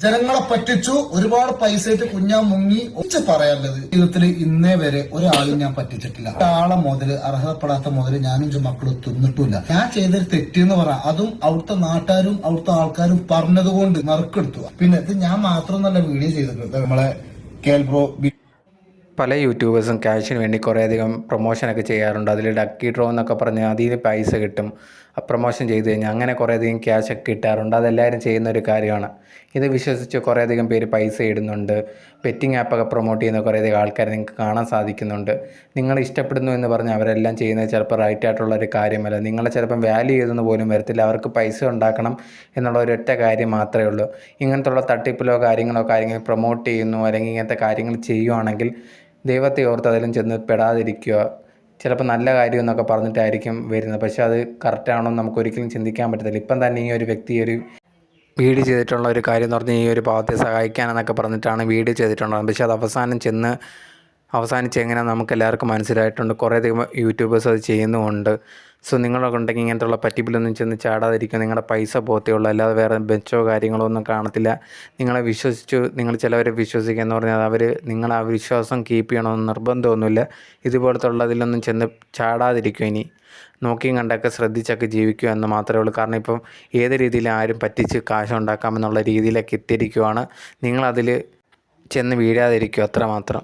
ജനങ്ങളെ പറ്റിച്ചു, ഒരുപാട് പൈസയിട്ട് കുഞ്ഞാൻ മുങ്ങി. ഒച്ച പറയാനുള്ളത്, ജീവിതത്തിൽ ഇന്നേ വരെ ഒരാളും ഞാൻ പറ്റിച്ചിട്ടില്ല. ഒരാളെ മുതല്, അർഹതപ്പെടാത്ത മുതല് ഞാനും മക്കളും തിന്നിട്ടില്ല. ഞാൻ ചെയ്തൊരു തെറ്റെന്ന് പറയാം, അതും അവിടുത്തെ നാട്ടുകാരും അവിടുത്തെ ആൾക്കാരും പറഞ്ഞതുകൊണ്ട് നറുക്കെടുത്തു. പിന്നെ ഇത് ഞാൻ മാത്രമൊന്നല്ല വീഡിയോ ചെയ്തിട്ടുണ്ട്. നമ്മളെ കേൾബ്രോ പല യൂട്യൂബേഴ്സും ക്യാഷിന് വേണ്ടി കുറേയധികം പ്രൊമോഷനൊക്കെ ചെയ്യാറുണ്ട്. അതിൽ ലക്കി ഡ്രോ എന്നൊക്കെ പറഞ്ഞ് അതിൽ പൈസ കിട്ടും. പ്രൊമോഷൻ ചെയ്ത് കഴിഞ്ഞാൽ അങ്ങനെ കുറേയധികം ക്യാഷൊക്കെ കിട്ടാറുണ്ട്. അതെല്ലാവരും ചെയ്യുന്നൊരു കാര്യമാണ്. ഇത് വിശ്വസിച്ച് കുറേയധികം പേര് പൈസ ഇടുന്നുണ്ട്. ബെറ്റിംഗ് ആപ്പൊക്കെ പ്രൊമോട്ട് ചെയ്യുന്ന കുറേയധികം ആൾക്കാരെ നിങ്ങൾക്ക് കാണാൻ സാധിക്കുന്നുണ്ട്. നിങ്ങൾ ഇഷ്ടപ്പെടുന്നു എന്ന് പറഞ്ഞ് അവരെല്ലാം ചെയ്യുന്നത് ചിലപ്പോൾ റൈറ്റ് ആയിട്ടുള്ളൊരു കാര്യമല്ല. നിങ്ങളെ ചിലപ്പം വാല്യൂ ചെയ്തെന്ന് പോലും വരത്തില്ല. അവർക്ക് പൈസ ഉണ്ടാക്കണം എന്നുള്ള ഒരൊറ്റ കാര്യം മാത്രമേ ഉള്ളൂ. ഇങ്ങനത്തുള്ള തട്ടിപ്പിലോ കാര്യങ്ങളോ പ്രൊമോട്ട് ചെയ്യുന്നു അല്ലെങ്കിൽ ഇങ്ങനത്തെ കാര്യങ്ങൾ ചെയ്യുവാണെങ്കിൽ ദൈവത്തെ ഓർത്ത് അതിലും ചെന്ന് പെടാതിരിക്കുക. ചിലപ്പോൾ നല്ല കാര്യം എന്നൊക്കെ പറഞ്ഞിട്ടായിരിക്കും വരുന്നത്, പക്ഷേ അത് കറക്റ്റാണോ എന്ന് നമുക്കൊരിക്കലും ചിന്തിക്കാൻ പറ്റത്തില്ല. ഇപ്പം തന്നെ ഈ ഒരു വ്യക്തി ഒരു വീഡിയോ ചെയ്തിട്ടുള്ള ഒരു കാര്യം എന്ന് പറഞ്ഞാൽ ഈ ഒരു പാവത്തെ സഹായിക്കാനെന്നൊക്കെ പറഞ്ഞിട്ടാണ് വീഡിയോ ചെയ്തിട്ടുള്ളത്. പക്ഷേ അത് അവസാനിച്ച് എങ്ങനെ നമുക്ക് എല്ലാവർക്കും മനസ്സിലായിട്ടുണ്ട്. കുറേയധികം യൂട്യൂബേഴ്സ് അത് ചെയ്യുന്നുമുണ്ട്. സോ നിങ്ങളൊക്കെ ഉണ്ടെങ്കിൽ ഇങ്ങനത്തുള്ള പറ്റിപ്പിലൊന്നും ചെന്ന് ചാടാതിരിക്കുക. നിങ്ങളുടെ പൈസ പോകത്തേ ഉള്ളൂ, അല്ലാതെ വേറെ ബെച്ചോ കാര്യങ്ങളോ ഒന്നും കാണത്തില്ല. നിങ്ങളെ വിശ്വസിച്ചു നിങ്ങൾ ചിലവരെ വിശ്വസിക്കുക എന്ന് പറഞ്ഞാൽ അവർ നിങ്ങളെ ആ വിശ്വാസം കീപ്പ് ചെയ്യണമെന്ന് നിർബന്ധമൊന്നുമില്ല. ഇതുപോലത്തുള്ളതിലൊന്നും ചെന്ന് ചാടാതിരിക്കും. ഇനി നോക്കിയും കണ്ടൊക്കെ ശ്രദ്ധിച്ചൊക്കെ ജീവിക്കുക എന്ന് മാത്രമേ ഉള്ളൂ. കാരണം ഇപ്പം ഏത് രീതിയിൽ ആരും പറ്റിച്ച് കാശുണ്ടാക്കാമെന്നുള്ള രീതിയിലൊക്കെ എത്തിയിരിക്കുവാണ്. നിങ്ങളതിൽ ചെന്ന് വീഴാതിരിക്കുക, അത്രമാത്രം.